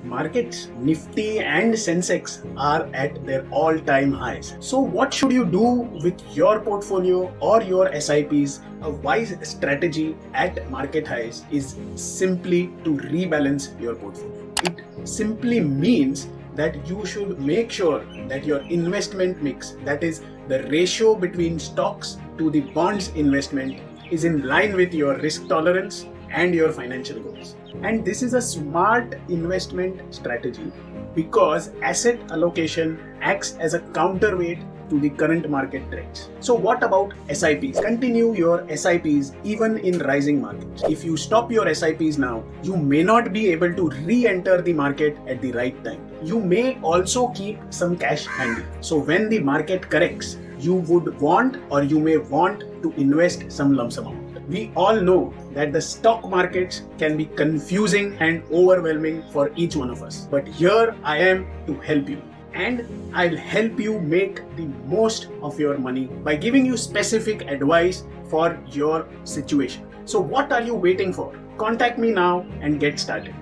Markets, Nifty and Sensex are at their all-time highs. So what should you do with your portfolio or your SIPs? A wise strategy at market highs is simply to rebalance your portfolio. It simply means that you should make sure that your investment mix, that is the ratio between stocks to the bonds investment, is in line with your risk tolerance and your financial goals. And this is a smart investment strategy because asset allocation acts as a counterweight to the current market trends. So what about SIPs? Continue your SIPs even in rising markets. If you stop your SIPs now, you may not be able to re-enter the market at the right time. You may also keep some cash handy. So when the market corrects, you would want or you may want to invest some lump sum amount. We all know that the stock markets can be confusing and overwhelming for each one of us. But here I am to help you. And I'll help you make the most of your money by giving you specific advice for your situation. So what are you waiting for? Contact me now and get started.